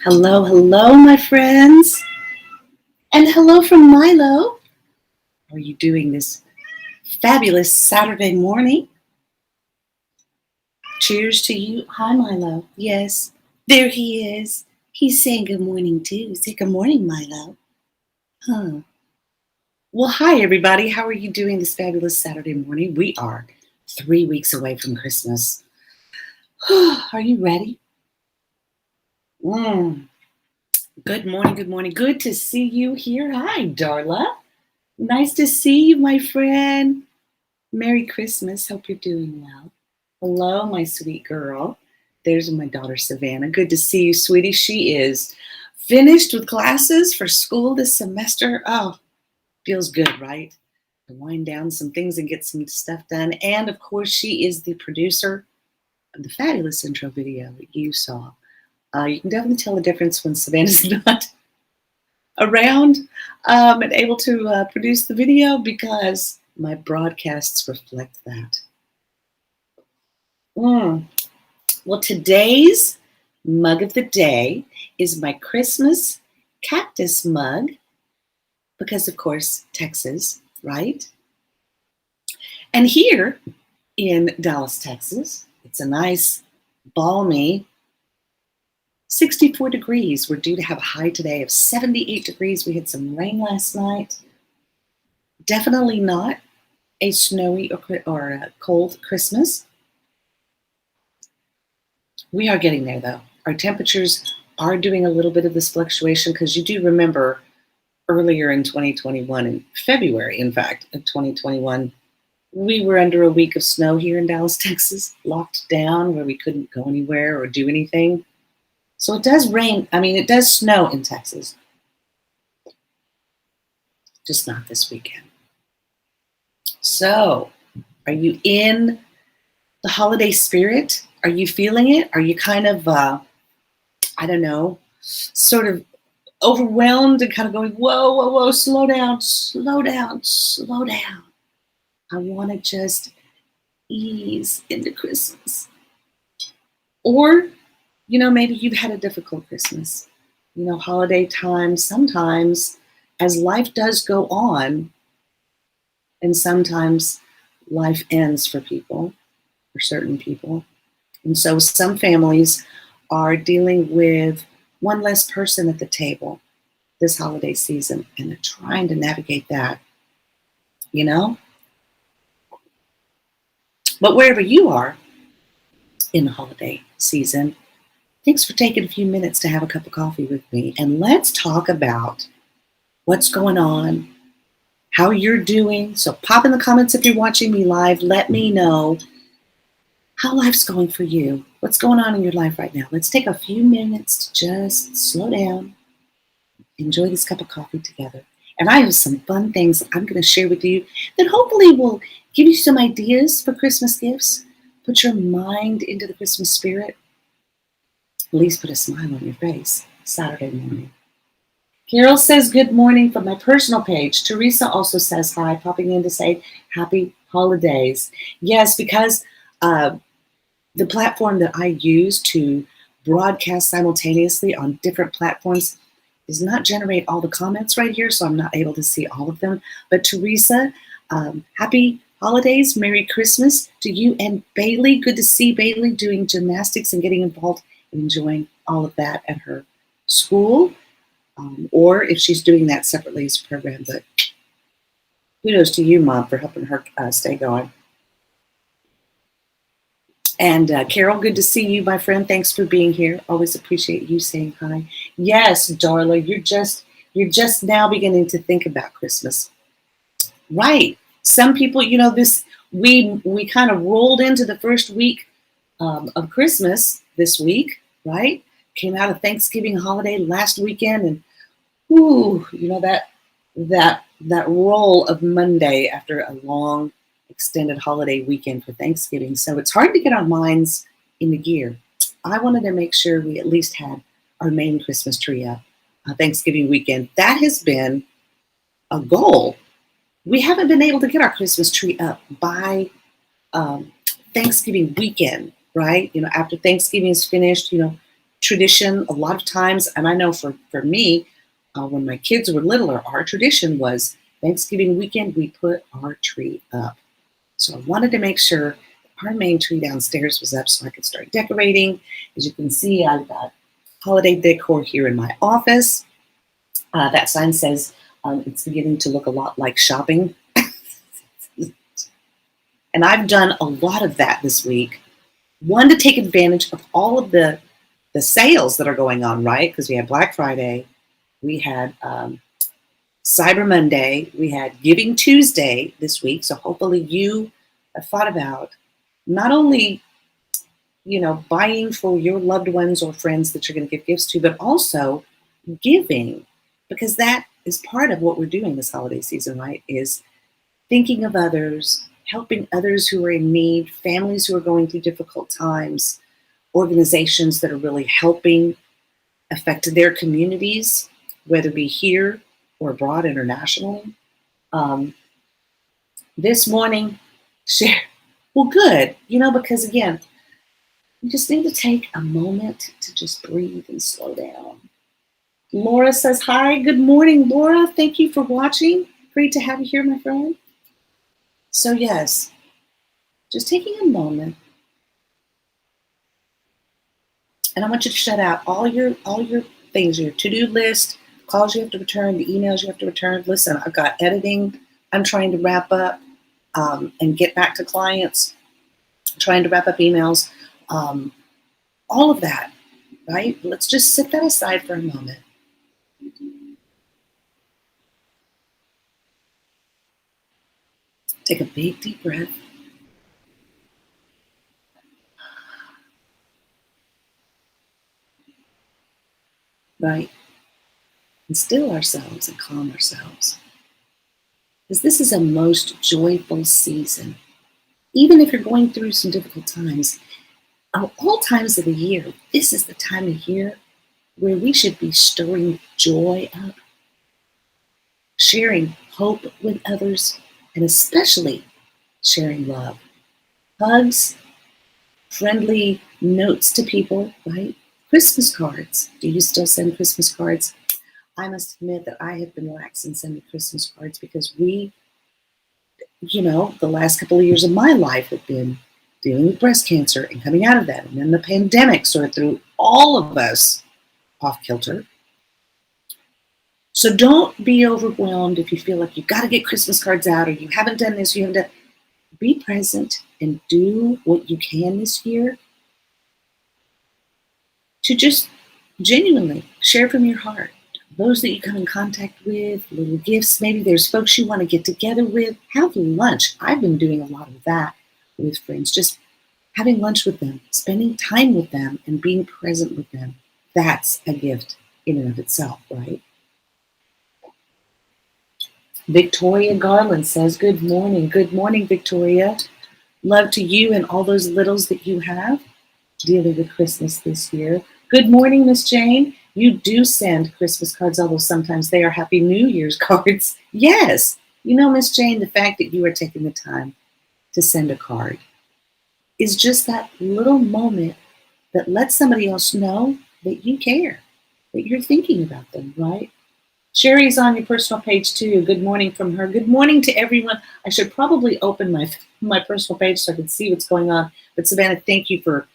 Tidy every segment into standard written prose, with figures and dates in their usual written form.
Hello, hello, my friends. And hello from Milo. How are you doing this fabulous Saturday morning? Cheers to you. Hi, Milo. Yes, there he is. He's saying good morning, too. Say good morning, Milo. Huh. Well, hi, everybody. How are you doing this fabulous Saturday morning? We are 3 weeks away from Christmas. Are you ready? Good morning, good morning. Good to see you here. Hi, Darla. Nice to see you, my friend. Merry Christmas. Hope you're doing well. Hello, my sweet girl. There's my daughter, Savannah. Good to see you, sweetie. She is finished with classes for school this semester. Oh, feels good, right? To wind down some things and get some stuff done. And of course, she is the producer of the fabulous intro video that you saw. You can definitely tell the difference when Savannah's not around and able to produce the video because my broadcasts reflect that. Well, today's mug of the day is my Christmas cactus mug because, of course, Texas, right? And here in Dallas, Texas, it's a nice, balmy 64 degrees. We're due to have a high today of 78 degrees. We had some rain last night. Definitely not a snowy or a cold Christmas. We are getting there, though. Our temperatures are doing a little bit of this fluctuation because you do remember earlier in 2021, in February, in fact, of 2021, we were under a week of snow here in Dallas, Texas, locked down where we couldn't go anywhere or do anything. So it does rain. It does snow in Texas, just not this weekend. So, are you in the holiday spirit? Are you feeling it? Are you kind of, sort of overwhelmed and kind of going, whoa, whoa, whoa, slow down, slow down, slow down. I want to just ease into Christmas. Or, maybe you've had a difficult Christmas. Holiday time, sometimes as life does go on, and sometimes life ends for people, for certain people. And so some families are dealing with one less person at the table this holiday season, and they're trying to navigate that, But wherever you are in the holiday season, thanks for taking a few minutes to have a cup of coffee with me. And let's talk about what's going on, how you're doing. So pop in the comments if you're watching me live. Let me know how life's going for you. What's going on in your life right now? Let's take a few minutes to just slow down, enjoy this cup of coffee together. And I have some fun things that I'm going to share with you that hopefully will give you some ideas for Christmas gifts, put your mind into the Christmas spirit, at least put a smile on your face Saturday morning. Carol says good morning from my personal page. Teresa also says hi, popping in to say happy holidays. Yes, because the platform that I use to broadcast simultaneously on different platforms does not generate all the comments right here, so I'm not able to see all of them. But Teresa, happy holidays, Merry Christmas to you and Bailey. Good to see Bailey doing gymnastics and getting involved and enjoying all of that at her school, or if she's doing that separately as a program. But kudos to you, Mom, for helping her stay going. And Carol, good to see you, my friend. Thanks for being here. Always appreciate you saying hi. Yes, Darla, you're just now beginning to think about Christmas. Right. Some people, we kind of rolled into the first week of Christmas this week, right? Came out of Thanksgiving holiday last weekend, and that roll of Monday after a long extended holiday weekend for Thanksgiving. So it's hard to get our minds in the gear. I wanted to make sure we at least had our main Christmas tree up Thanksgiving weekend. That has been a goal. We haven't been able to get our Christmas tree up by Thanksgiving weekend, right? After Thanksgiving is finished, tradition a lot of times, and I know for me, when my kids were littler, our tradition was Thanksgiving weekend, we put our tree up. So I wanted to make sure our main tree downstairs was up so I could start decorating. As you can see, I've got holiday decor here in my office. That sign says it's beginning to look a lot like shopping. And I've done a lot of that this week. One, to take advantage of all of the sales that are going on, right? Because we had Black Friday, we had Cyber Monday, we had Giving Tuesday this week. So hopefully you have thought about not only, buying for your loved ones or friends that you're going to give gifts to, but also giving, because that is part of what we're doing this holiday season, right? Is thinking of others, helping others who are in need, families who are going through difficult times, organizations that are really helping affect their communities, whether it be here or abroad internationally. This morning, share. Well, good, because again, you just need to take a moment to just breathe and slow down. Laura says, hi, good morning, Laura. Thank you for watching. Great to have you here, my friend. So yes, just taking a moment, and I want you to shut out all your things, your to-do list, calls you have to return, the emails you have to return. Listen, I've got editing I'm trying to wrap up and get back to clients, trying to wrap up emails, all of that, right? Let's just set that aside for a moment. Take a big, deep breath. Right? And still ourselves and calm ourselves. Because this is a most joyful season. Even if you're going through some difficult times, of all times of the year, this is the time of year where we should be stirring joy up, sharing hope with others, and especially sharing love. Hugs, friendly notes to people, right? Christmas cards. Do you still send Christmas cards? I must admit that I have been lax in sending Christmas cards because we, the last couple of years of my life have been dealing with breast cancer and coming out of that. And then the pandemic sort of threw all of us off kilter. So don't be overwhelmed if you feel like you've got to get Christmas cards out or you haven't done this, you haven't done. Be present and do what you can this year to just genuinely share from your heart. Those that you come in contact with, little gifts, maybe there's folks you want to get together with, have lunch. I've been doing a lot of that with friends, just having lunch with them, spending time with them and being present with them. That's a gift in and of itself, right? Victoria Garland says, good morning. Good morning, Victoria. Love to you and all those littles that you have dealing with Christmas this year. Good morning, Miss Jane. You do send Christmas cards, although sometimes they are Happy New Year's cards. Yes. Miss Jane, the fact that you are taking the time to send a card is just that little moment that lets somebody else know that you care, that you're thinking about them, right? Sherry's on your personal page too. Good morning from her. Good morning to everyone. I should probably open my personal page so I can see what's going on. But Savannah, thank you for,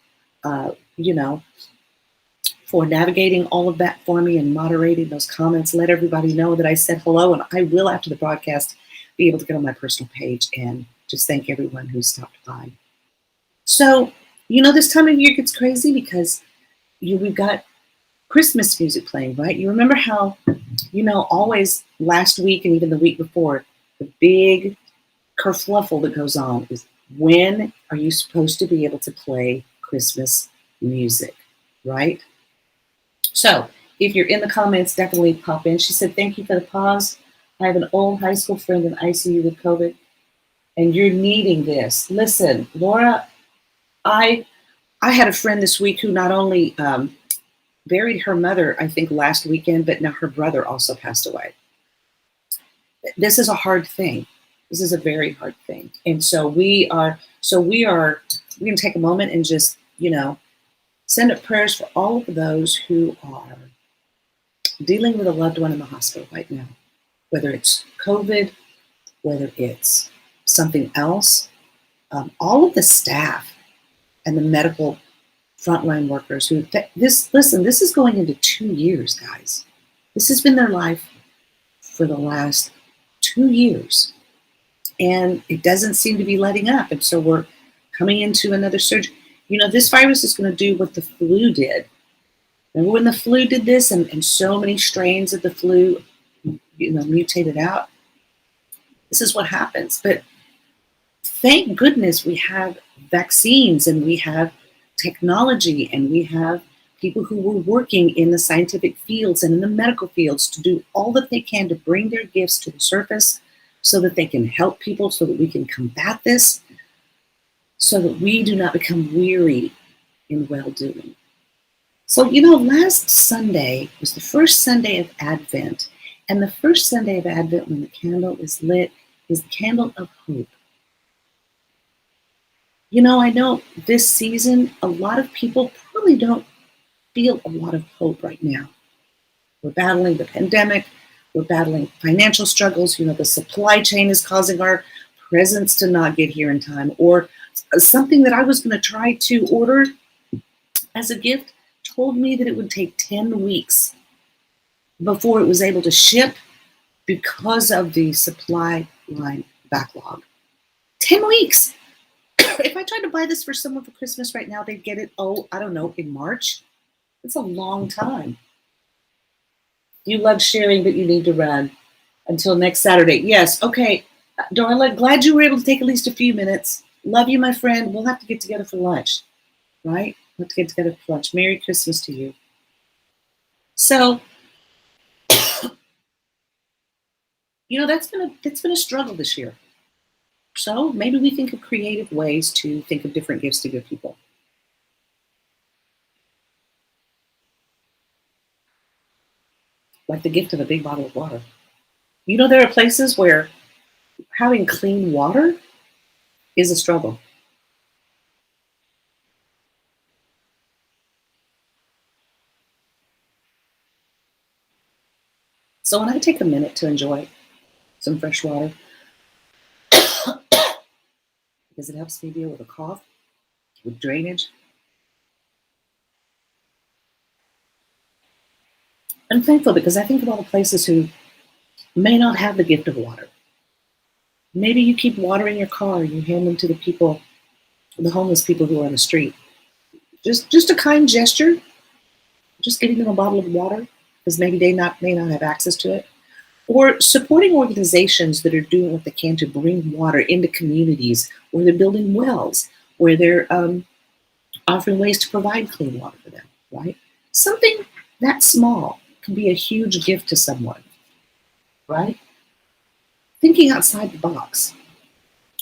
for navigating all of that for me and moderating those comments. Let everybody know that I said hello, and I will, after the broadcast, be able to get on my personal page and just thank everyone who stopped by. So, this time of year gets crazy because we've got Christmas music playing, right? You remember how, always last week and even the week before, the big kerfluffle that goes on is when are you supposed to be able to play Christmas music, right? So if you're in the comments, definitely pop in. She said, thank you for the pause. I have an old high school friend in ICU with COVID, and you're needing this. Listen, Laura, I had a friend this week who not only buried her mother, I think, last weekend, but now her brother also passed away. This is a hard thing. This is a very hard thing. And so we're going to take a moment and just, Send up prayers for all of those who are dealing with a loved one in the hospital right now, whether it's COVID, whether it's something else. All of the staff and the medical frontline workers this is going into 2 years, guys. This has been their life for the last 2 years. And it doesn't seem to be letting up. And so we're coming into another surge. This virus is going to do what the flu did. Remember when the flu did this and so many strains of the flu, mutated out? This is what happens. But thank goodness we have vaccines and we have technology and we have people who were working in the scientific fields and in the medical fields to do all that they can to bring their gifts to the surface so that they can help people, so that we can combat this, so that we do not become weary in well-doing. So, last Sunday was the first Sunday of Advent. And the first Sunday of Advent when the candle is lit is the candle of hope. I know this season, a lot of people probably don't feel a lot of hope right now. We're battling the pandemic. We're battling financial struggles. The supply chain is causing our presents to not get here in time. Or something that I was going to try to order as a gift told me that it would take 10 weeks before it was able to ship because of the supply line backlog. 10 weeks. If I tried to buy this for someone for Christmas right now, they'd get it, in March. It's a long time. You love sharing, but you need to run until next Saturday. Yes, okay. Darla, glad you were able to take at least a few minutes. Love you, my friend. We'll have to get together for lunch, right? We'll have to get together for lunch. Merry Christmas to you. So, that's been a struggle this year. So maybe we think of creative ways to think of different gifts to give people. Like the gift of a big bottle of water. There are places where having clean water is a struggle. So when I take a minute to enjoy some fresh water, because it helps me deal with a cough, with drainage, I'm thankful because I think of all the places who may not have the gift of water. Maybe you keep water in your car and you hand them to the people, the homeless people who are on the street. Just a kind gesture, just giving them a bottle of water because maybe they may not have access to it. Or supporting organizations that are doing what they can to bring water into communities where they're building wells, where they're offering ways to provide clean water for them, right? Something that small can be a huge gift to someone, right? Thinking outside the box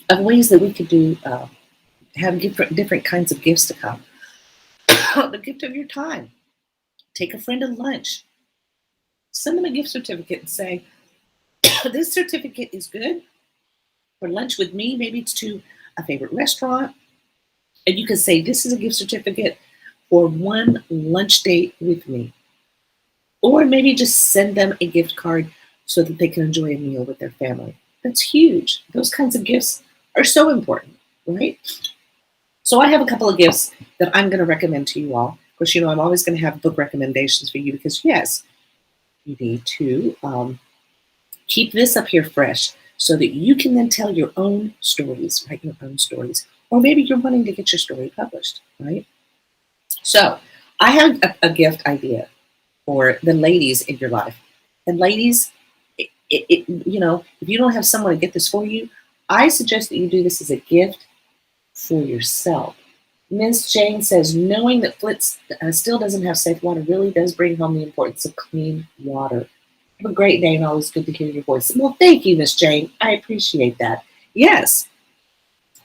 of ways that we could do, have different kinds of gifts to come. The gift of your time. Take a friend to lunch. Send them a gift certificate and say, this certificate is good for lunch with me. Maybe it's to a favorite restaurant. And you can say, this is a gift certificate for one lunch date with me. Or maybe just send them a gift card so that they can enjoy a meal with their family. That's huge. Those kinds of gifts are so important, right? So I have a couple of gifts that I'm going to recommend to you all. Of course, I'm always going to have book recommendations for you because, yes, you need to keep this up here fresh so that you can then tell your own stories, write your own stories. Or maybe you're wanting to get your story published, right? So I have a gift idea for the ladies in your life. And ladies, if you don't have someone to get this for you, I suggest that you do this as a gift for yourself. Ms. Jane says, knowing that Flitz still doesn't have safe water really does bring home the importance of clean water. Have a great day and always good to hear your voice. Well, thank you, Ms. Jane. I appreciate that. Yes,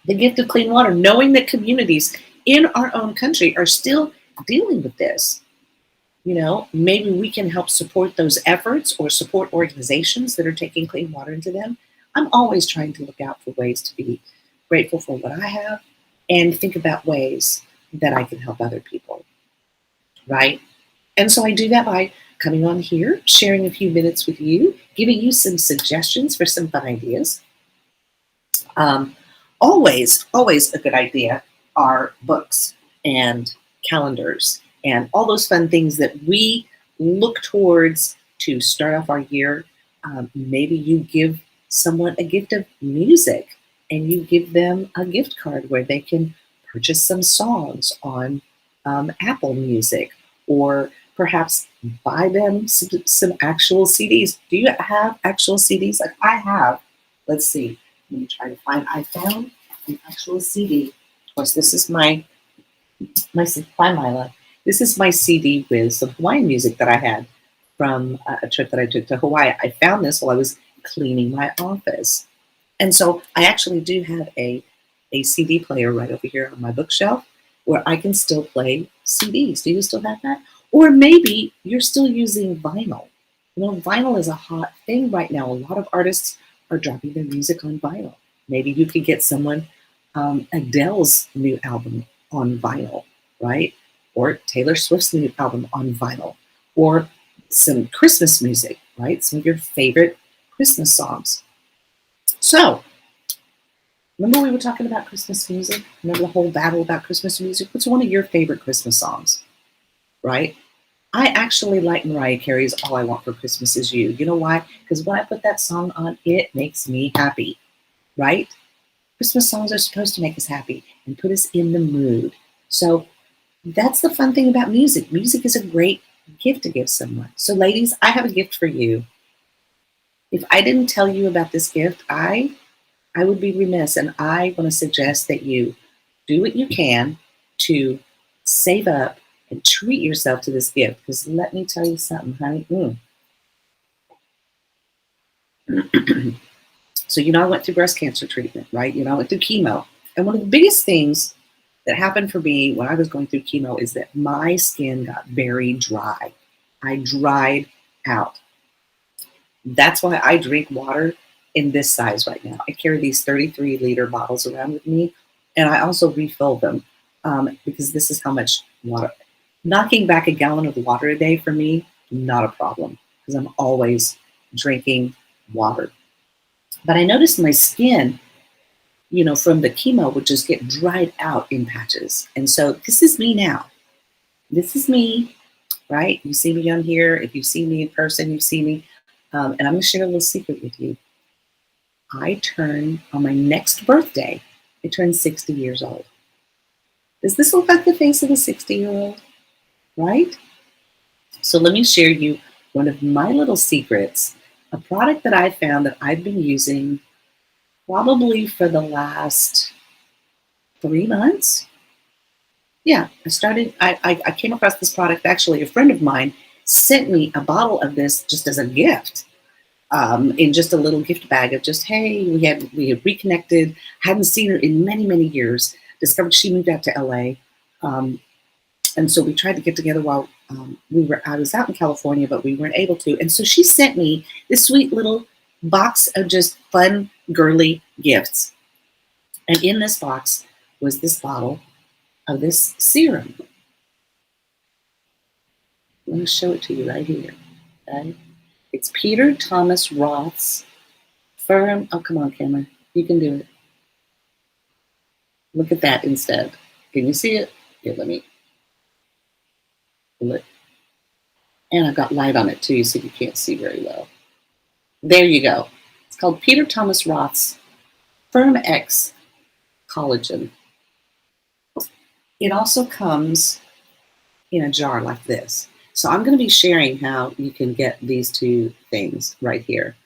the gift of clean water, knowing that communities in our own country are still dealing with this. Maybe we can help support those efforts or support organizations that are taking clean water into them. I'm always trying to look out for ways to be grateful for what I have and think about ways that I can help other people. right? And so I do that by coming on here, sharing a few minutes with you, giving you some suggestions for some fun ideas. Um, always a good idea are books and calendars and all those fun things that we look towards to start off our year. Maybe you give someone a gift of music and you give them a gift card where they can purchase some songs on Apple Music, or perhaps buy them some actual CDs. Do you have actual CDs? Like I have. Let's see. Let me try to find. I found an actual CD. Of course, this is my by Mila. This is my CD with some Hawaiian music that I had from a trip that I took to Hawaii. I found this while I was cleaning my office, and so I actually do have a CD player right over here on my bookshelf where I can still play CDs. Do you still have that? Or maybe you're still using vinyl. You know, vinyl is a hot thing right now. A lot of artists are dropping their music on vinyl. Maybe you could get someone Adele's new album on vinyl, right? Or Taylor Swift's new album on vinyl, or some Christmas music, right? Some of your favorite Christmas songs. So, remember we were talking about Christmas music? Remember the whole battle about Christmas music? What's one of your favorite Christmas songs, right? I actually like Mariah Carey's All I Want for Christmas Is You. You know why? Because when I put that song on, it makes me happy, right? Christmas songs are supposed to make us happy and put us in the mood. So that's the fun thing about music. Music is a great gift to give someone. So ladies, I have a gift for you. If I didn't tell you about this gift, I would be remiss, and I want to suggest that you do what you can to save up and treat yourself to this gift. Because let me tell you something, honey. So, I went through breast cancer treatment, right? I went through chemo. And one of the biggest things that happened for me when I was going through chemo is that my skin got very dry. I dried out. That's why I drink water in this size right now. I carry these 33-liter bottles around with me, and I also refill them because this is how much water. Knocking back a gallon of water a day for me, not a problem, because I'm always drinking water. But I noticed my skin, from the chemo would just get dried out in patches. And so this is me now. This is me, right? You see me on here. If you see me in person, you see me. And I'm going to share a little secret with you. I turn on my next birthday, I turn 60 years old. Does this look like the face of a 60-year-old? Right? So let me share you one of my little secrets, a product that I found that I've been using probably for the last 3 months. Yeah, I came across this product. Actually, a friend of mine sent me a bottle of this just as a gift. In just a little gift bag of just, hey, we had reconnected, hadn't seen her in many years, discovered she moved out to LA. And so we tried to get together while I was out in California, but we weren't able to. And so she sent me this sweet little box of just fun, girly gifts. And in this box was this bottle of this serum. Let me show it to you right here. Okay? It's Peter Thomas Roth's Firm. Oh, come on, camera. You can do it. Look at that instead. Can you see it? Here, let me pull it. And I've got light on it too, so you can't see very well. There you go. It's called Peter Thomas Roth's Firm X Collagen. It also comes in a jar like this. So I'm going to be sharing how you can get these two things right here.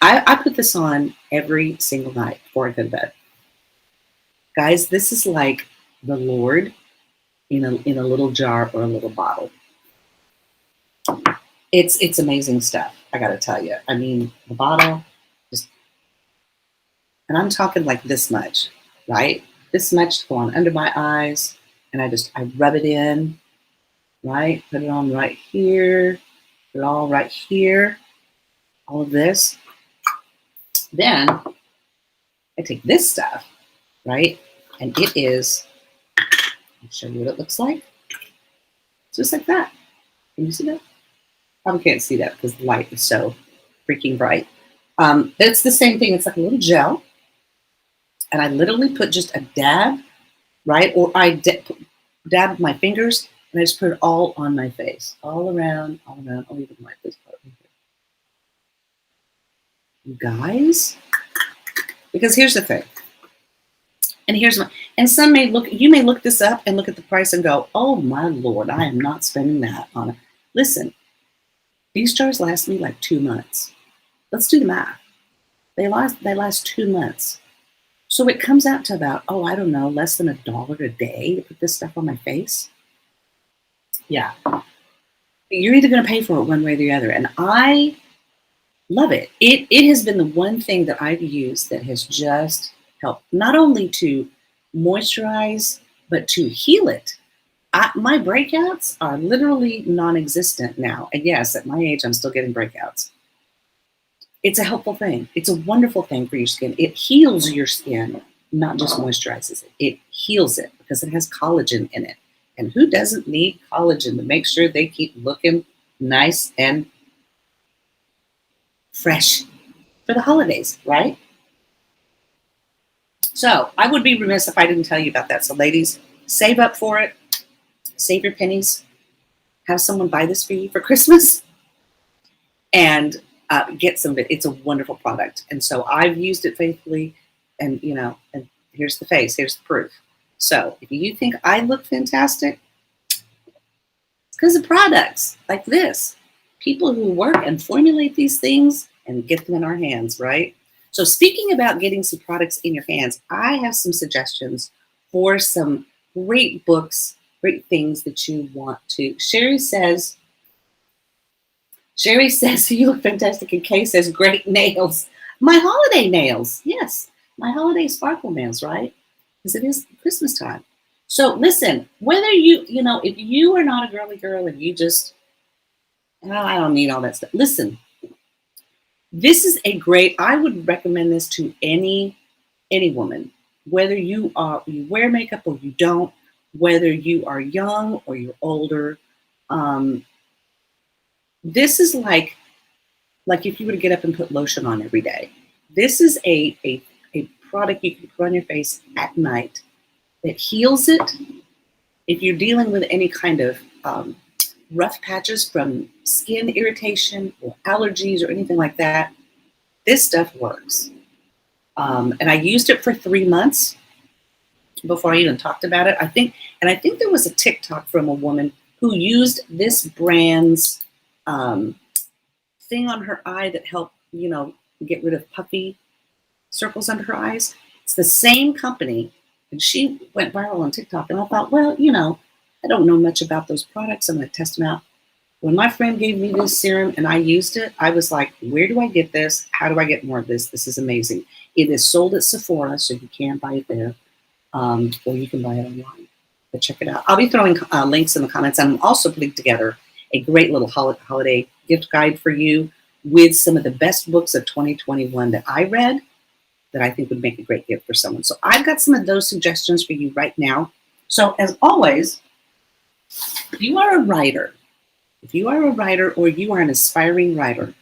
I put this on every single night before I go to bed. Guys, this is like the Lord in a little jar or a little bottle. It's amazing stuff, I gotta tell you. I mean, the bottle, and I'm talking like this much, right? This much to go on under my eyes, and I rub it in, right? Put it on right here, put it all right here, all of this. Then I take this stuff, right? And it is, I'll show you what it looks like. Just like that. Can you see that? Probably can't see that because the light is so freaking bright. It's the same thing. It's like a little gel. And I literally put just a dab, right? Or I dab my fingers and I just put it all on my face. All around, all around. I'll even wipe this part right here. You guys? Because here's the thing. And here's my, and some may look, you may look this up and look at the price and go, oh my Lord, I am not spending that on it. Listen, these jars last me like 2 months. Let's do the math. They last 2 months. So it comes out to about, oh, I don't know, less than $1 a day to put this stuff on my face. Yeah. You're either going to pay for it one way or the other. And I love it. It has been the one thing that I've used that has just helped not only to moisturize, but to heal it. My breakouts are literally non-existent now. And yes, at my age, I'm still getting breakouts. It's a helpful thing. It's a wonderful thing for your skin. It heals your skin, not just moisturizes it. It heals it because it has collagen in it. And who doesn't need collagen to make sure they keep looking nice and fresh for the holidays, right? So I would be remiss if I didn't tell you about that. So ladies, save up for it. Save your pennies. Have someone buy this for you for Christmas. And get some of it. It's a wonderful product. And so I've used it faithfully. And, you know, and here's the face. Here's the proof. So if you think I look fantastic, it's because of products like this. People who work and formulate these things and get them in our hands, right? So speaking about getting some products in your hands, I have some suggestions for some great books, great things that you want to. Sherry says, you look fantastic. And Kay says, great nails. My holiday nails. Yes, my holiday sparkle nails, right? Because it is Christmas time. So listen, whether you know, if you are not a girly girl and you just, oh, I don't need all that stuff. Listen, this is a great, I would recommend this to any woman, whether you wear makeup or you don't, whether you are young or you're older. This is like if you were to get up and put lotion on every day. This is a product you can put on your face at night that heals it. If you're dealing with any kind of rough patches from skin irritation or allergies or anything like that, this stuff works. And I used it for 3 months before I even talked about it. I think there was a TikTok from a woman who used this brand's thing on her eye that helped, you know, get rid of puffy circles under her eyes. It's the same company, and she went viral on TikTok. And I thought, well, you know, I don't know much about those products. I'm going to test them out. When my friend gave me this serum and I used it, I was like, where do I get this? How do I get more of this? This is amazing. It is sold at Sephora, so you can buy it there, or you can buy it online. But check it out. I'll be throwing links in the comments. I'm also putting together a great little holiday gift guide for you with some of the best books of 2021 that I read that I think would make a great gift for someone. So I've got some of those suggestions for you right now. So as always, if you are a writer or you are an aspiring writer,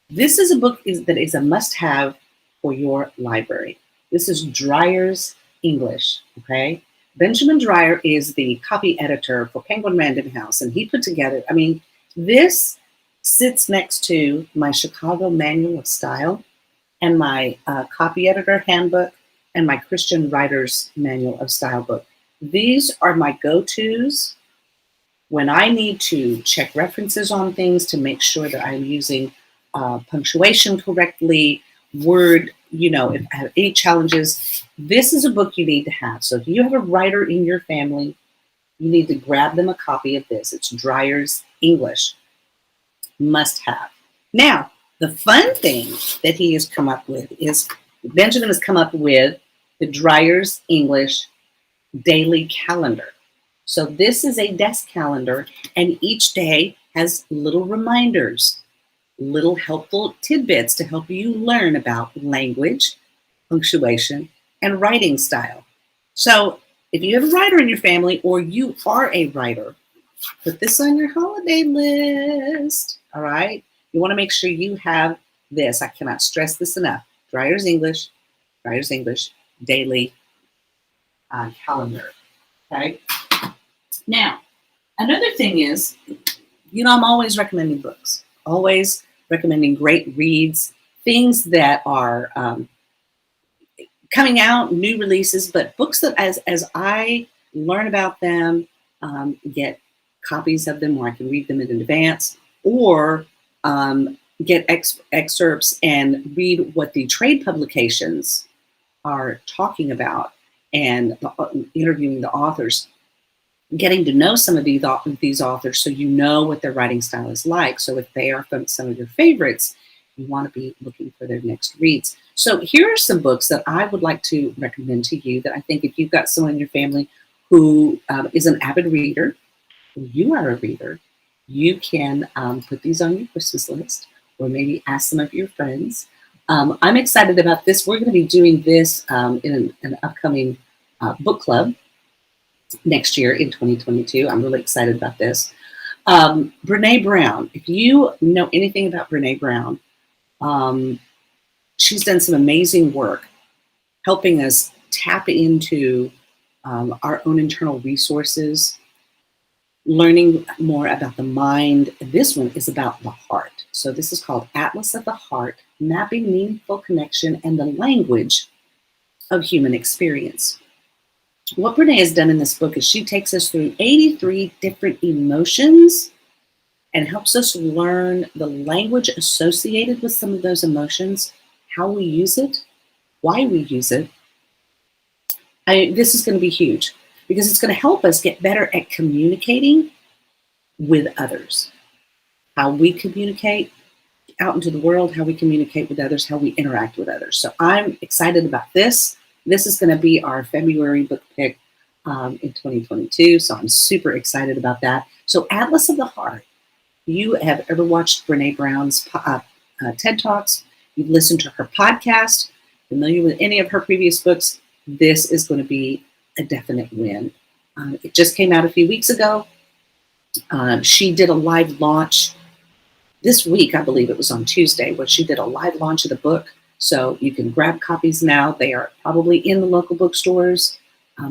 this is a book that is a must-have for your library. This is Dreyer's English, okay? Benjamin Dreyer is the copy editor for Penguin Random House, and he put together, I mean, this sits next to my Chicago Manual of Style and my copy editor handbook and my Christian Writer's Manual of Style book. These are my go-tos when I need to check references on things to make sure that I'm using punctuation correctly, word, you know, if I have any challenges. This is a book you need to have. So if you have a writer in your family, you need to grab them a copy of this. It's Dreyer's English. Must have. Now, the fun thing that he has come up with is Benjamin has come up with the Dreyer's English daily calendar. So this is a desk calendar, and each day has little reminders, little helpful tidbits to help you learn about language, punctuation, and writing style. So if you have a writer in your family or you are a writer, Put this on your holiday list. All right. You want to make sure you have this. I cannot stress this enough. Dreyer's English daily calendar. Okay. Now, another thing is, I'm always recommending books, always recommending great reads, things that are coming out, new releases, but books that as I learn about them, get copies of them where I can read them in advance, or get excerpts and read what the trade publications are talking about and interviewing the authors, getting to know some of these authors so you know what their writing style is like. So if they are from some of your favorites, you want to be looking for their next reads. So here are some books that I would like to recommend to you that I think if you've got someone in your family who is an avid reader, or you are a reader, you can put these on your Christmas list or maybe ask some of your friends. I'm excited about this. We're going to be doing this in an upcoming book club next year in 2022. I'm really excited about this. Brene Brown. If you know anything about Brene Brown, she's done some amazing work helping us tap into our own internal resources, learning more about the mind. This one is about the heart. So this is called Atlas of the Heart, Mapping Meaningful Connection and the Language of Human Experience. What Brene has done in this book is she takes us through 83 different emotions and helps us learn the language associated with some of those emotions, how we use it, why we use it. This is going to be huge because it's going to help us get better at communicating with others, how we communicate out into the world, how we communicate with others, how we interact with others. So I'm excited about this. This is going to be our February book pick in 2022. So I'm super excited about that. So Atlas of the Heart. You have ever watched Brene Brown's TED Talks, you've listened to her podcast, familiar with any of her previous books, this is going to be a definite win. It just came out a few weeks ago. She did a live launch this week, I believe it was on Tuesday, where she did a live launch of the book. So you can grab copies now. They are probably in the local bookstores,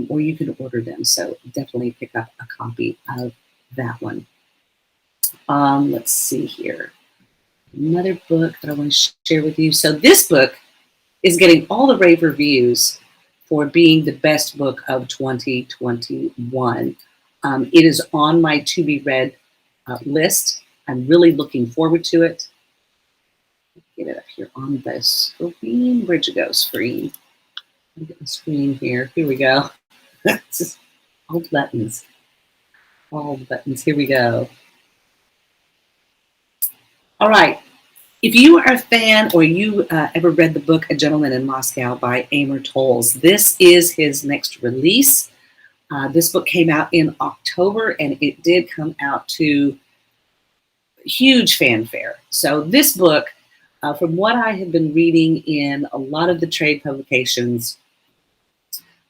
or you can order them. So definitely pick up a copy of that one. Let's see here. Another book that I want to share with you. So this book is getting all the rave reviews for being the best book of 2021. It is on my to be read list. I'm really looking forward to it. Get it up here on the screen. Where'd you go, screen? Let me get the screen here. Here we go. Just all the buttons. All the buttons. Here we go. All right. If you are a fan or you ever read the book A Gentleman in Moscow by Amor Towles, this is his next release. This book came out in October and it did come out to huge fanfare. So this book, from what I have been reading in a lot of the trade publications,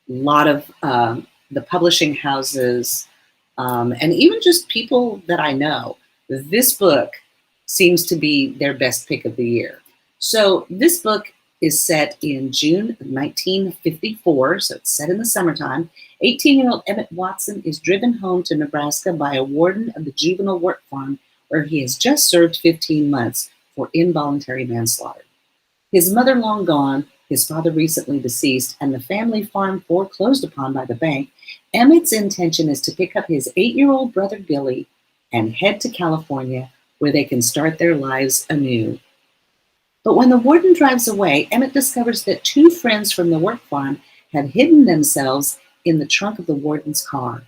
a lot of the publishing houses, and even just people that I know, this book seems to be their best pick of the year. So this book is set in June of 1954, so it's set in the summertime. 18-year-old Emmett Watson is driven home to Nebraska by a warden of the juvenile work farm where he has just served 15 months for involuntary manslaughter. His mother long gone, his father recently deceased, and the family farm foreclosed upon by the bank, Emmett's intention is to pick up his 8-year-old brother Billy and head to California where they can start their lives anew. But when the warden drives away, Emmett discovers that 2 friends from the work farm have hidden themselves in the trunk of the warden's car.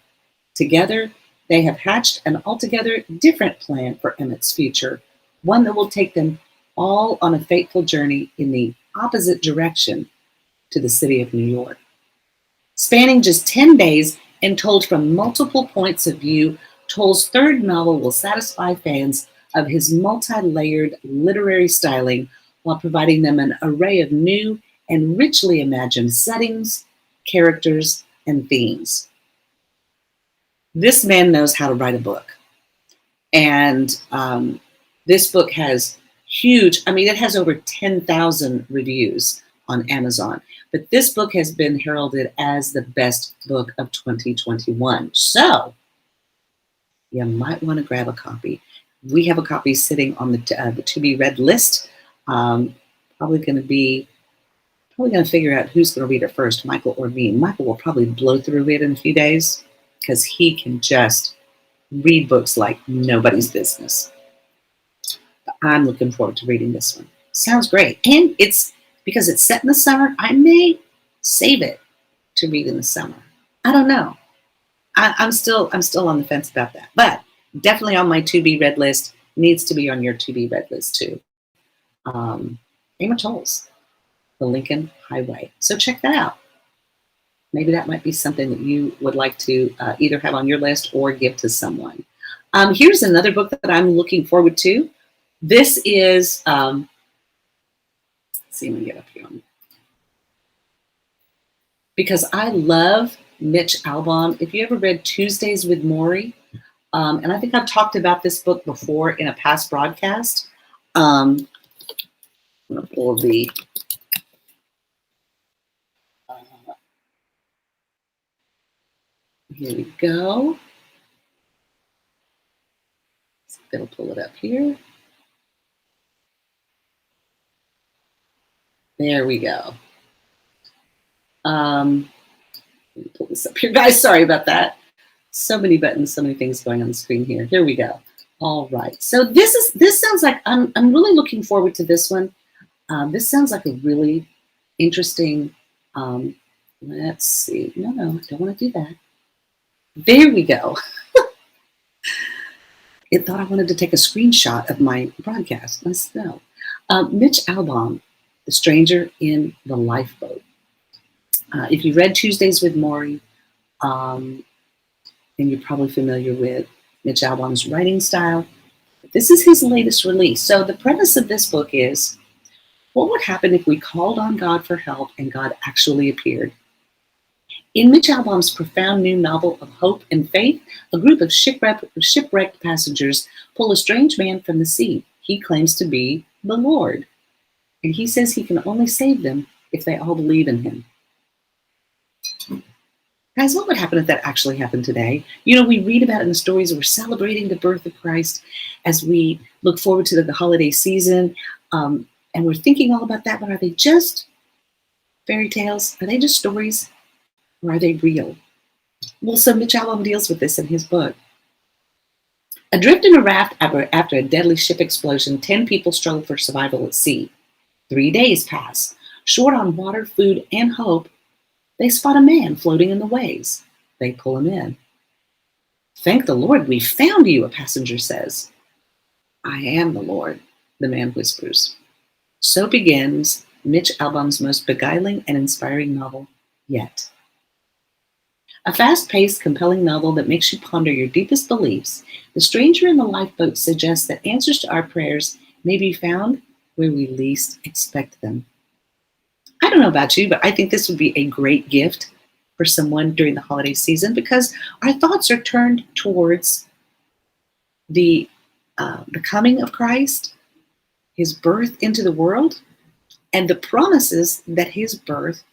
Together, they have hatched an altogether different plan for Emmett's future, one that will take them all on a fateful journey in the opposite direction to the city of New York. Spanning just 10 days and told from multiple points of view, Towles' third novel will satisfy fans of his multi-layered literary styling while providing them an array of new and richly imagined settings, characters, and themes. This man knows how to write a book. And this book has huge, I mean, it has over 10,000 reviews on Amazon. But this book has been heralded as the best book of 2021. So you might want to grab a copy. We have a copy sitting on the to-be read list. Probably going to figure out who's going to read it first, Michael or me. Michael will probably blow through it in a few days because he can just read books like nobody's business. But I'm looking forward to reading this one. Sounds great. And it's because it's set in the summer, I may save it to read in the summer. I don't know. I'm still on the fence about that. But definitely on my to be read list, needs to be on your to be read list too. Amor Towles, The Lincoln Highway. So check that out. Maybe that might be something that you would like to either have on your list or give to someone. Here's another book that I'm looking forward to. This is, let's see, let me get up here. Because I love Mitch Albom. If you ever read Tuesdays with Morrie, and I think I've talked about this book before in a past broadcast. I'm going to pull the here we go. It'll pull it up here. There we go. Let me pull this up here, guys. Sorry about that. So many buttons, so many things going on the screen here. Here we go. All right. So this sounds like I'm really looking forward to this one. This sounds like a really interesting. Let's see. No, I don't want to do that. There we go. It thought I wanted to take a screenshot of my broadcast. No. Mitch Albom, The Stranger in the Lifeboat. If you read Tuesdays with Morrie, then you're probably familiar with Mitch Albom's writing style. This is his latest release. So the premise of this book is, what would happen if we called on God for help and God actually appeared? In Mitch Albom's profound new novel of hope and faith, a group of shipwrecked passengers pull a strange man from the sea. He claims to be the Lord, and he says he can only save them if they all believe in him. Guys, what would happen if that actually happened today? You know, we read about it in the stories. We're celebrating the birth of Christ as we look forward to the holiday season, and we're thinking all about that, but are they just fairy tales? Are they just stories? Or are they real? Well, so Mitch Albom deals with this in his book. Adrift in a raft after a deadly ship explosion, 10 people struggle for survival at sea. 3 days pass. Short on water, food, and hope, they spot a man floating in the waves. They pull him in. Thank the Lord we found you, a passenger says. I am the Lord, the man whispers. So begins Mitch Albom's most beguiling and inspiring novel yet. A fast-paced, compelling novel that makes you ponder your deepest beliefs, The Stranger in the Lifeboat suggests that answers to our prayers may be found where we least expect them. I don't know about you, but I think this would be a great gift for someone during the holiday season because our thoughts are turned towards the coming of Christ, his birth into the world, and the promises that his birth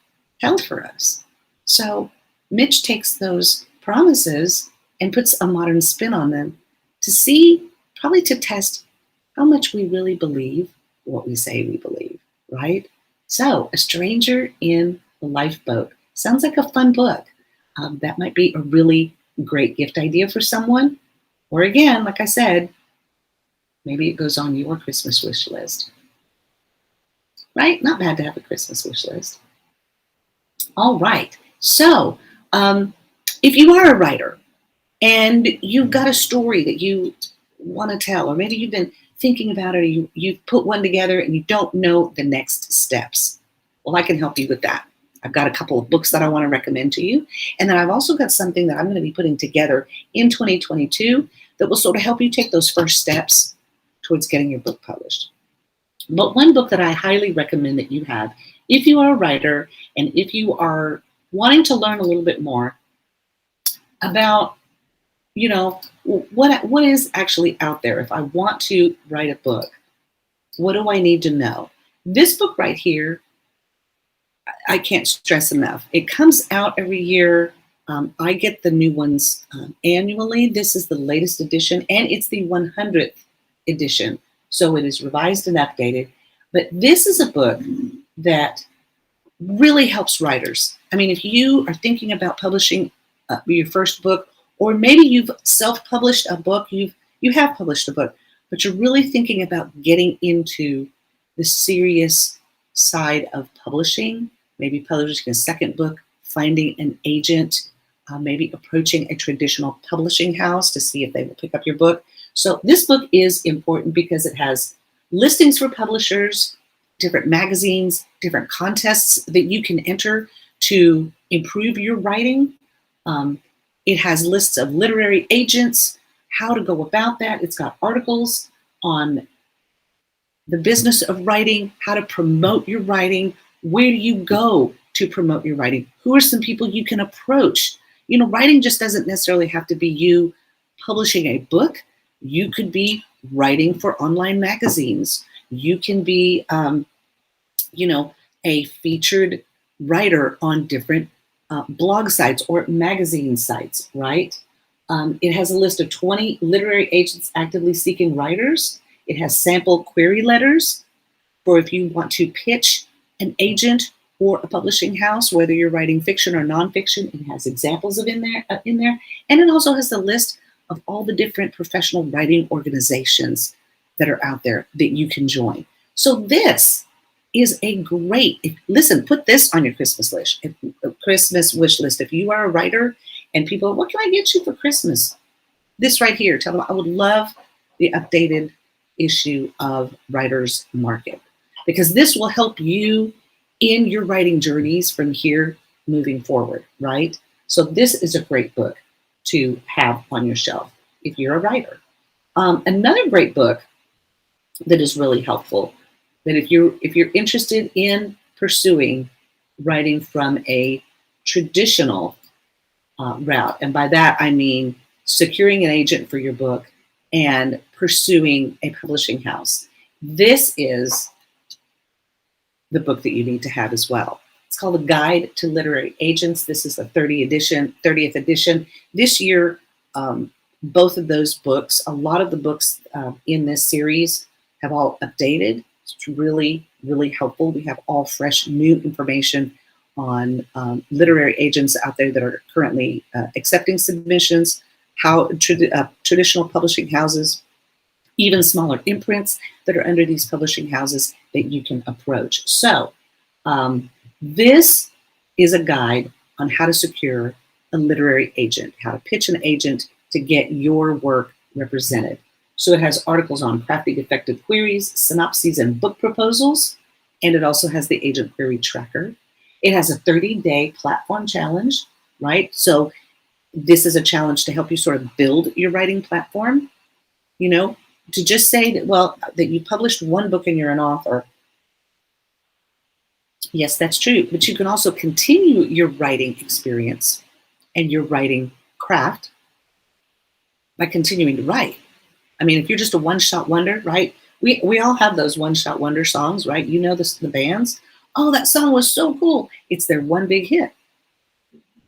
held for us. So Mitch takes those promises and puts a modern spin on them to see, probably to test how much we really believe what we say we believe, right? So, A Stranger in the Lifeboat sounds like a fun book. That might be a really great gift idea for someone. Or again, like I said, maybe it goes on your Christmas wish list, right? Not bad to have a Christmas wish list. All right. So, if you are a writer and you've got a story that you want to tell, or maybe you've been thinking about it, or you've put one together and you don't know the next steps, well, I can help you with that. I've got a couple of books that I want to recommend to you. And then I've also got something that I'm going to be putting together in 2022 that will sort of help you take those first steps towards getting your book published. But one book that I highly recommend that you have, if you are a writer and if you are wanting to learn a little bit more about you know, what is actually out there? If I want to write a book, what do I need to know? This book right here, I can't stress enough. It comes out every year. I get the new ones annually. This is the latest edition, and it's the 100th edition. So it is revised and updated. But this is a book that really helps writers. I mean, if you are thinking about publishing your first book, or maybe you've self-published a book, you have published a book, but you're really thinking about getting into the serious side of publishing, maybe publishing a second book, finding an agent, maybe approaching a traditional publishing house to see if they will pick up your book. So this book is important because it has listings for publishers, different magazines, different contests that you can enter to improve your writing. It has lists of literary agents, how to go about that. It's got articles on the business of writing, how to promote your writing, where do you go to promote your writing, who are some people you can approach. You know, writing just doesn't necessarily have to be you publishing a book. You could be writing for online magazines. You can be, a featured writer on different blog sites or magazine sites, right? It has a list of 20 literary agents actively seeking writers. It has sample query letters for if you want to pitch an agent or a publishing house, whether you're writing fiction or nonfiction. It has examples of in there, and it also has a list of all the different professional writing organizations that are out there that you can join. So this is a great, listen, put this on your Christmas list, Christmas wish list. If you are a writer and people, what can I get you for Christmas? This right here, tell them I would love the updated issue of Writer's Market, because this will help you in your writing journeys from here moving forward, right? So this is a great book to have on your shelf if you're a writer. Another great book that is really helpful, that if you're interested in pursuing writing from a traditional route, and by that I mean securing an agent for your book and pursuing a publishing house, this is the book that you need to have as well. It's called A Guide to Literary Agents. This is the 30th edition. This year, both of those books, a lot of the books in this series have all updated. It's really, really helpful. We have all fresh, new information on literary agents out there that are currently accepting submissions, how traditional publishing houses, even smaller imprints that are under these publishing houses that you can approach. So this is a guide on how to secure a literary agent, how to pitch an agent to get your work represented. So it has articles on crafting effective queries, synopses, and book proposals, and it also has the agent query tracker. It has a 30-day platform challenge, right? So this is a challenge to help you sort of build your writing platform. You know, to just say that, well, that you published one book and you're an author. Yes, that's true. But you can also continue your writing experience and your writing craft by continuing to write. I mean, if you're just a one-shot wonder, right? We all have those one-shot wonder songs, right? You know the bands. Oh, that song was so cool. It's their one big hit.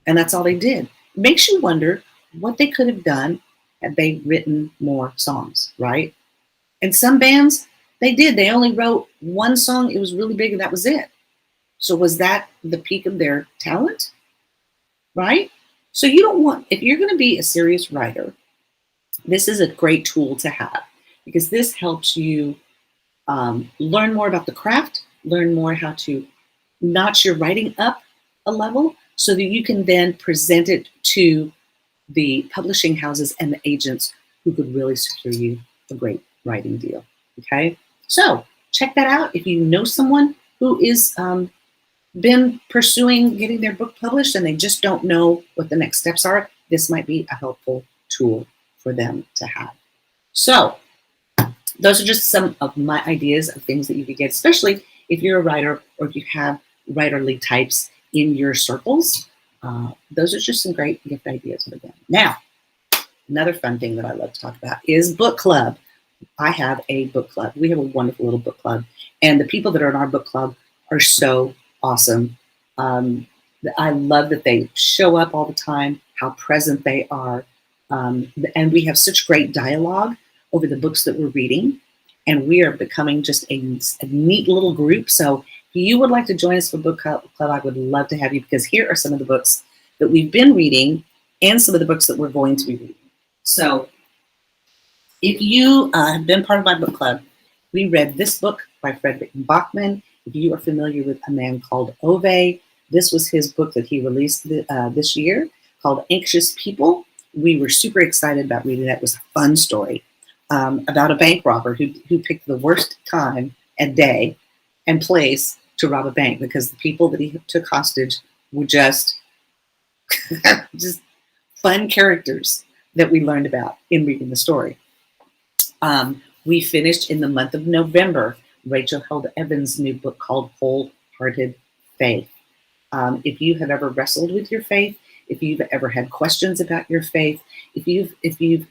And that's all they did. It makes you wonder what they could have done had they written more songs, right? And some bands, they did. They only wrote one song. It was really big and that was it. So was that the peak of their talent, right? So you don't want, if you're going to be a serious writer, this is a great tool to have, because this helps you learn more about the craft, learn more how to notch your writing up a level so that you can then present it to the publishing houses and the agents who could really secure you a great writing deal, okay? So check that out. If you know someone who is been pursuing getting their book published and they just don't know what the next steps are, this might be a helpful tool for them to have. So those are just some of my ideas of things that you could get, especially if you're a writer or if you have writerly types in your circles. Those are just some great gift ideas for them. Now, Another fun thing that I love to talk about is book club. I have a book club. We have a wonderful little book club. And the people that are in our book club are so awesome. I love that they show up all the time, how present they are. And we have such great dialogue over the books that we're reading. And we are becoming just a neat little group. So if you would like to join us for book club, I would love to have you, because here are some of the books that we've been reading and some of the books that we're going to be reading. So if you have been part of my book club, we read this book by Frederick Bachman. If you are familiar with a man called Ove, this was his book that he released this year called Anxious People. We were super excited about reading that. It was a fun story about a bank robber who picked the worst time and day and place to rob a bank, because the people that he took hostage were just fun characters that we learned about in reading the story. We finished in the month of November Rachel Held Evans' new book called Wholehearted Faith. If you have ever wrestled with your faith, if you've ever had questions about your faith, if you've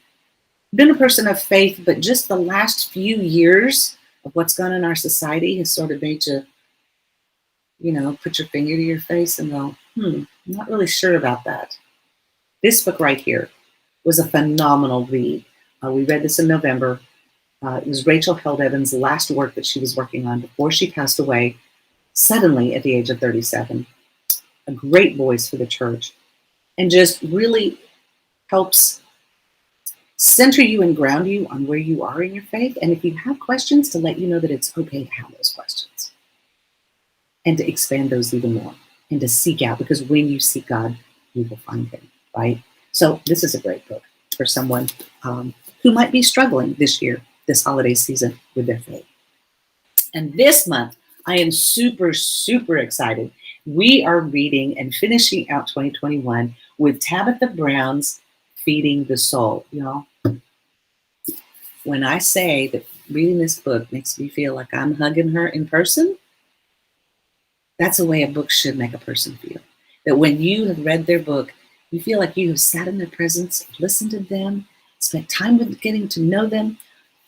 been a person of faith, but just the last few years of what's gone on in our society has sort of made you, put your finger to your face and go, I'm not really sure about that. This book right here was a phenomenal read. We read this in November. It was Rachel Held Evans' last work that she was working on before she passed away suddenly at the age of 37. A great voice for the church, and just really helps center you and ground you on where you are in your faith. And if you have questions, to let you know that it's okay to have those questions and to expand those even more and to seek out, because when you seek God, you will find him, right? So this is a great book for someone who might be struggling this year, this holiday season, with their faith. And this month, I am super, super excited. We are reading and finishing out 2021 with Tabitha Brown's Feeding the Soul. When I say that reading this book makes me feel like I'm hugging her in person, that's the way a book should make a person feel. That when you have read their book, you feel like you have sat in their presence, listened to them, spent time with getting to know them,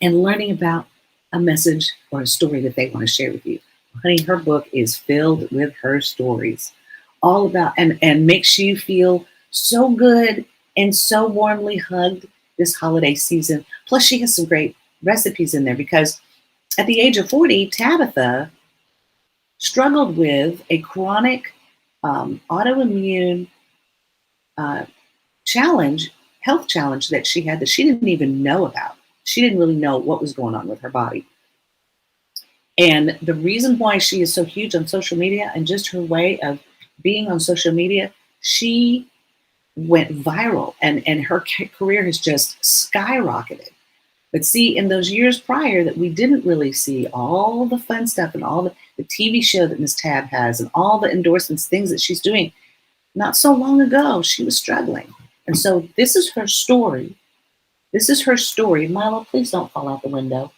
and learning about a message or a story that they want to share with you. Honey, her book is filled with her stories, all about, and makes you feel so good and so warmly hugged this holiday season. Plus, she has some great recipes in there, because at the age of 40, Tabitha struggled with a chronic autoimmune health challenge that she had that she didn't even know about. She didn't really know what was going on with her body. And the reason why she is so huge on social media, and just her way of being on social media, she went viral, and her career has just skyrocketed. But see, in those years prior that we didn't really see all the fun stuff and all the TV show that Miss Tab has and all the endorsements, things that she's doing, not so long ago, she was struggling. And so this is her story. This is her story. Milo, please don't fall out the window.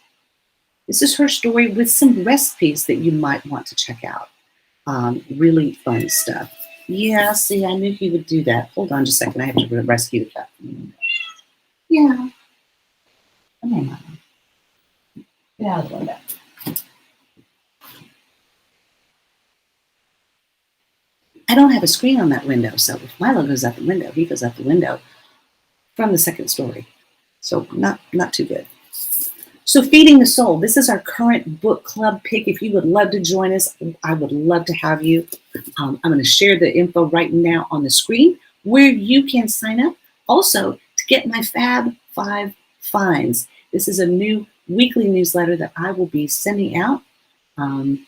This is her story with some recipes that you might want to check out. Really fun stuff. Yeah, see, I knew he would do that. Hold on just a second. I have to rescue the cat from the window. Yeah. Come here, Milo. Get out of the window. I don't have a screen on that window, so if Milo goes out the window, he goes out the window from the second story. So not too good. So Feeding the Soul, this is our current book club pick. If you would love to join us, I would love to have you. I'm going to share the info right now on the screen where you can sign up. Also, to get my Fab 5 finds. This is a new weekly newsletter that I will be sending out on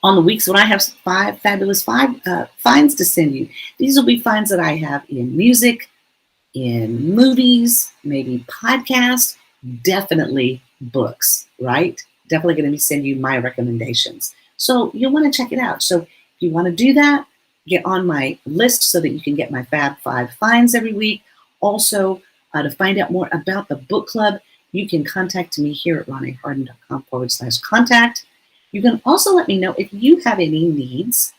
the weeks when I have 5 fabulous finds to send you. These will be finds that I have in music, in movies, maybe podcasts, definitely books, right? Definitely going to be sending you my recommendations. So you'll want to check it out. So if you want to do that, get on my list so that you can get my Fab 5 finds every week. Also, to find out more about the book club, you can contact me here at ronnieharden.com/contact. You can also let me know if you have any needs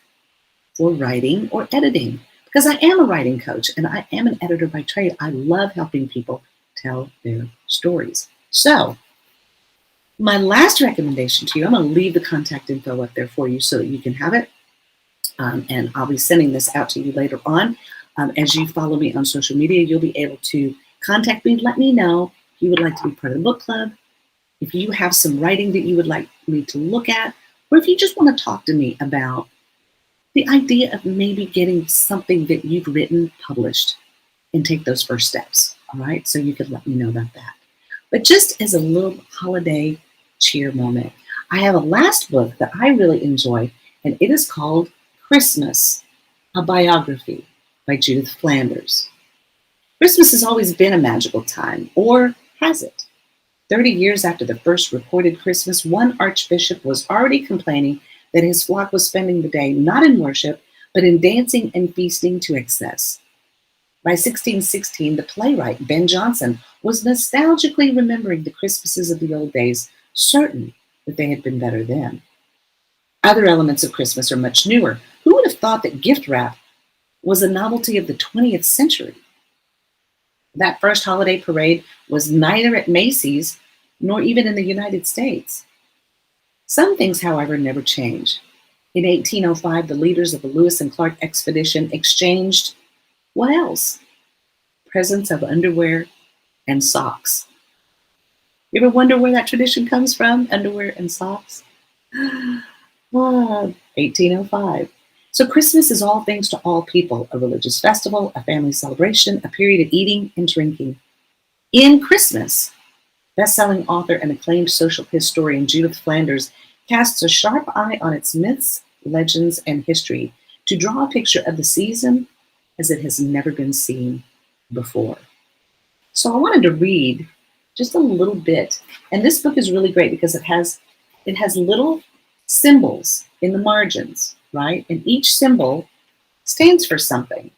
for writing or editing. Because I am a writing coach and I am an editor by trade. I love helping people tell their stories. So, my last recommendation to you, I'm going to leave the contact info up there for you so that you can have it. And I'll be sending this out to you later on. As you follow me on social media, you'll be able to contact me. Let me know if you would like to be part of the book club, if you have some writing that you would like me to look at, or if you just want to talk to me about the idea of maybe getting something that you've written published and take those first steps. All right, so you could let me know about that. But just as a little holiday cheer moment, I have a last book that I really enjoy, and it is called Christmas, a Biography by Judith Flanders. Christmas has always been a magical time, or has it? 30 years after the first reported Christmas, one archbishop was already complaining that his flock was spending the day not in worship, but in dancing and feasting to excess. By 1616, the playwright Ben Jonson was nostalgically remembering the Christmases of the old days, certain that they had been better then. Other elements of Christmas are much newer. Who would have thought that gift wrap was a novelty of the 20th century? That first holiday parade was neither at Macy's nor even in the United States. Some things, however, never change. In 1805, the leaders of the Lewis and Clark expedition exchanged what else? Presents of underwear and socks. You ever wonder where that tradition comes from? Underwear and socks? 1805. So Christmas is all things to all people, a religious festival, a family celebration, a period of eating and drinking. In Christmas, best-selling author and acclaimed social historian Judith Flanders casts a sharp eye on its myths, legends, and history to draw a picture of the season as it has never been seen before. So I wanted to read just a little bit. And this book is really great because it has little symbols in the margins, right? And each symbol stands for something,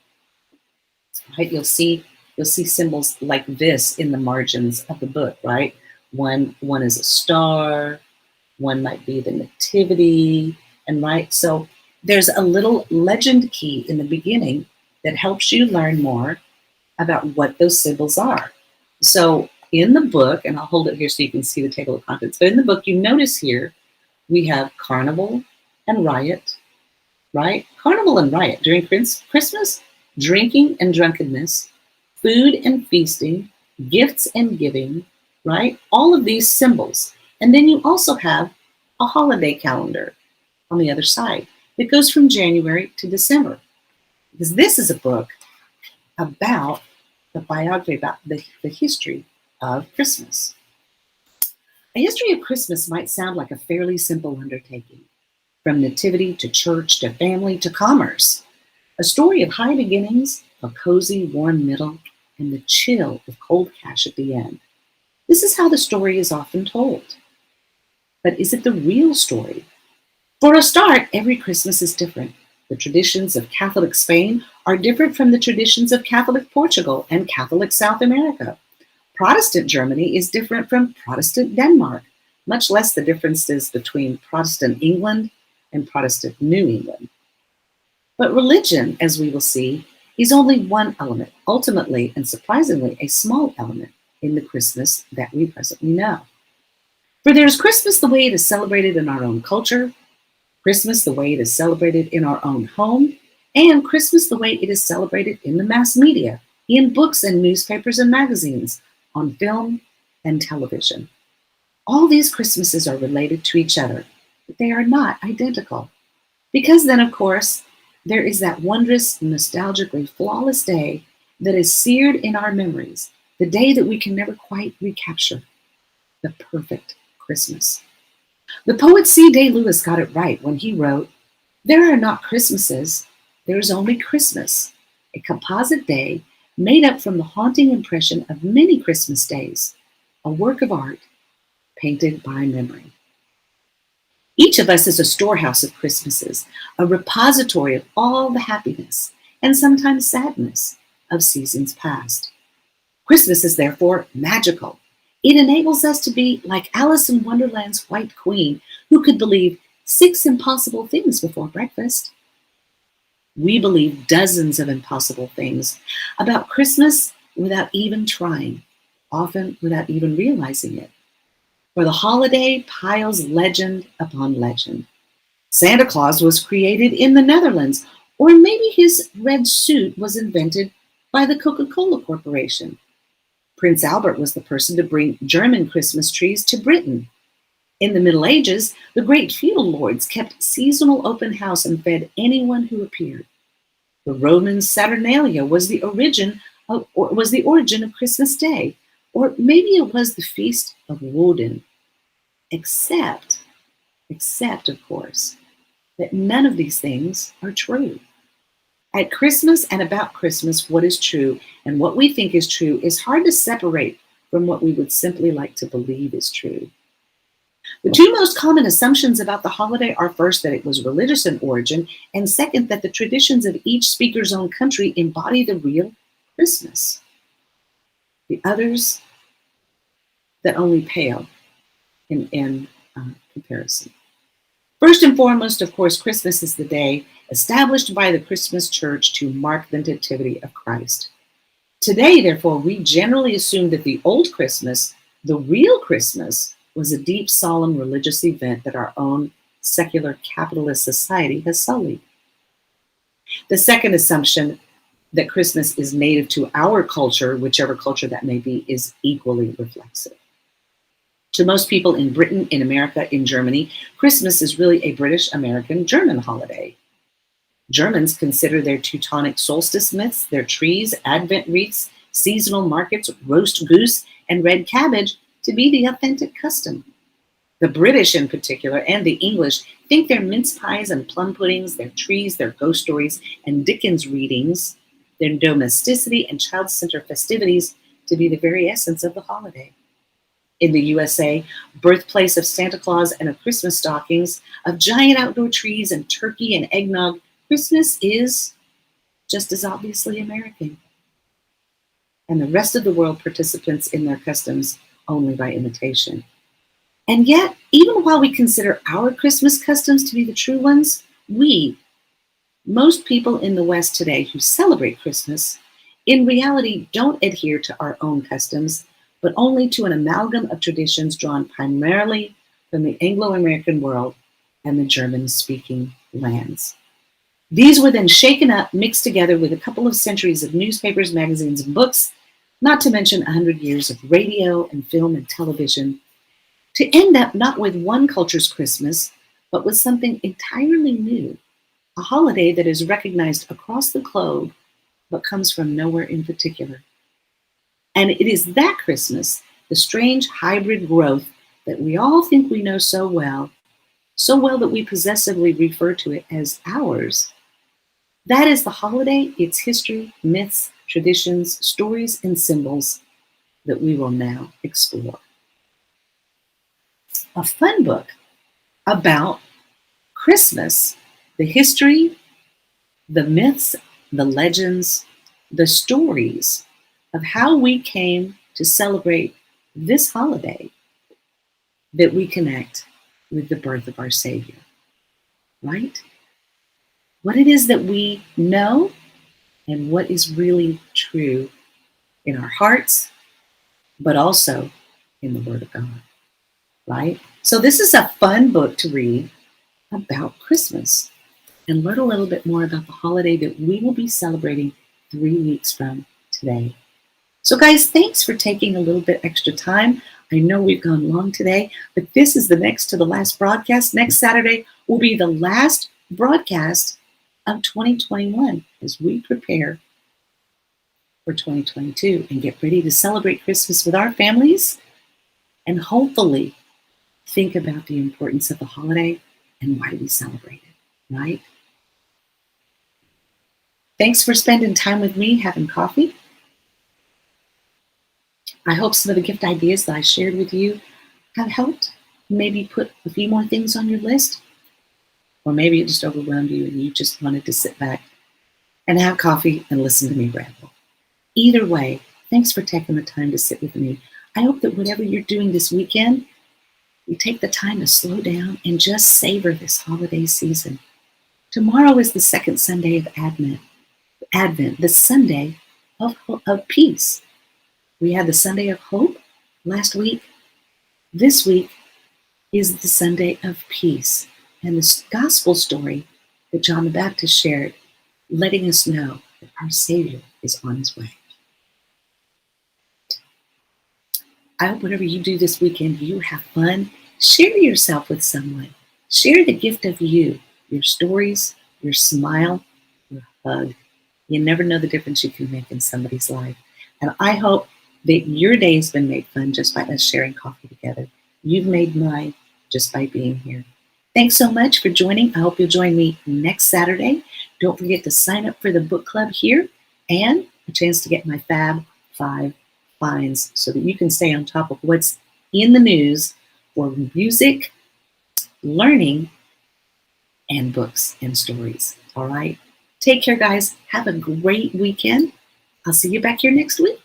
right? You'll see symbols like this in the margins of the book, right? One is a star, one might be the nativity, and right? So there's a little legend key in the beginning that helps you learn more about what those symbols are. So in the book, and I'll hold it here so you can see the table of contents, but in the book, you notice here, we have carnival and riot, right? Carnival and riot during Christmas, drinking and drunkenness, food and feasting, gifts and giving, right? All of these symbols. And then you also have a holiday calendar on the other side that goes from January to December. Because this is a book about the biography, about the history of Christmas. A history of Christmas might sound like a fairly simple undertaking, from nativity to church to family to commerce. A story of high beginnings, a cozy, warm middle, and the chill of cold cash at the end. This is how the story is often told. But is it the real story? For a start, every Christmas is different. The traditions of Catholic Spain are different from the traditions of Catholic Portugal and Catholic South America. Protestant Germany is different from Protestant Denmark, much less the differences between Protestant England and Protestant New England. But religion, as we will see, is only one element, ultimately and surprisingly a small element in the Christmas that we presently know. For there's Christmas the way it is celebrated in our own culture, Christmas the way it is celebrated in our own home, and Christmas the way it is celebrated in the mass media, in books and newspapers and magazines, on film and television. All these Christmases are related to each other, but they are not identical. Because then, of course, there is that wondrous, nostalgically flawless day that is seared in our memories, the day that we can never quite recapture, the perfect Christmas. The poet C.D. Lewis got it right when he wrote, "There are not Christmases, there is only Christmas, a composite day made up from the haunting impression of many Christmas days, a work of art painted by memory." Each of us is a storehouse of Christmases, a repository of all the happiness and sometimes sadness of seasons past. Christmas is therefore magical. It enables us to be like Alice in Wonderland's White Queen, who could believe 6 impossible things before breakfast. We believe dozens of impossible things about Christmas without even trying, often without even realizing it. For the holiday piles legend upon legend. Santa Claus was created in the Netherlands, or maybe his red suit was invented by the Coca-Cola Corporation. Prince Albert was the person to bring German Christmas trees to Britain. In the Middle Ages, the great feudal lords kept seasonal open house and fed anyone who appeared. The Roman Saturnalia was the origin of Christmas Day, or maybe it was the feast of Woden. Except, of course, that none of these things are true. At Christmas and about Christmas, what is true and what we think is true is hard to separate from what we would simply like to believe is true. The two most common assumptions about the holiday are first, that it was religious in origin, and second, that the traditions of each speaker's own country embody the real Christmas. The others that only pale in comparison. First and foremost, of course, Christmas is the day established by the Christmas church to mark the nativity of Christ. Today, therefore, we generally assume that the old Christmas, the real Christmas, was a deep, solemn religious event that our own secular capitalist society has sullied. The second assumption, that Christmas is native to our culture, whichever culture that may be, is equally reflexive. To most people in Britain, in America, in Germany, Christmas is really a British, American, German holiday. Germans consider their Teutonic solstice myths, their trees, Advent wreaths, seasonal markets, roast goose, and red cabbage to be the authentic custom. The British in particular, and the English, think their mince pies and plum puddings, their trees, their ghost stories, and Dickens readings, their domesticity and child-centered festivities to be the very essence of the holiday. In the USA, birthplace of Santa Claus and of Christmas stockings, of giant outdoor trees and turkey and eggnog, Christmas is just as obviously American. And the rest of the world participants in their customs only by imitation. And yet, even while we consider our Christmas customs to be the true ones, most people in the West today who celebrate Christmas, in reality don't adhere to our own customs, but only to an amalgam of traditions drawn primarily from the Anglo-American world and the German-speaking lands. These were then shaken up, mixed together with a couple of centuries of newspapers, magazines, and books, not to mention 100 years of radio and film and television, to end up not with one culture's Christmas, but with something entirely new, a holiday that is recognized across the globe, but comes from nowhere in particular. And it is that Christmas, the strange hybrid growth that we all think we know so well that we possessively refer to it as ours. That is the holiday, its history, myths, traditions, stories, and symbols that we will now explore. A fun book about Christmas, the history, the myths, the legends, the stories of how we came to celebrate this holiday that we connect with the birth of our Savior, right? What it is that we know and what is really true in our hearts, but also in the Word of God, right? So this is a fun book to read about Christmas and learn a little bit more about the holiday that we will be celebrating 3 weeks from today. So guys, thanks for taking a little bit extra time. I know we've gone long today, but this is the next to the last broadcast. Next Saturday will be the last broadcast of 2021 as we prepare for 2022 and get ready to celebrate Christmas with our families and hopefully think about the importance of the holiday and why we celebrate it, right? Thanks for spending time with me having coffee. I hope some of the gift ideas that I shared with you have helped. Maybe put a few more things on your list. Or maybe it just overwhelmed you and you just wanted to sit back and have coffee and listen to me ramble. Either way, thanks for taking the time to sit with me. I hope that whatever you're doing this weekend, you take the time to slow down and just savor this holiday season. Tomorrow is the second Sunday of Advent, the Sunday of peace. We had the Sunday of hope last week. This week is the Sunday of peace. And the gospel story that John the Baptist shared, letting us know that our Savior is on his way. I hope whatever you do this weekend, you have fun. Share yourself with someone. Share the gift of you, your stories, your smile, your hug. You never know the difference you can make in somebody's life. And I hope that your day has been made fun just by us sharing coffee together. You've made mine just by being here. Thanks so much for joining. I hope you'll join me next Saturday. Don't forget to sign up for the book club here and a chance to get my Fab 5 finds so that you can stay on top of what's in the news for music, learning, and books and stories. All right. Take care, guys. Have a great weekend. I'll see you back here next week.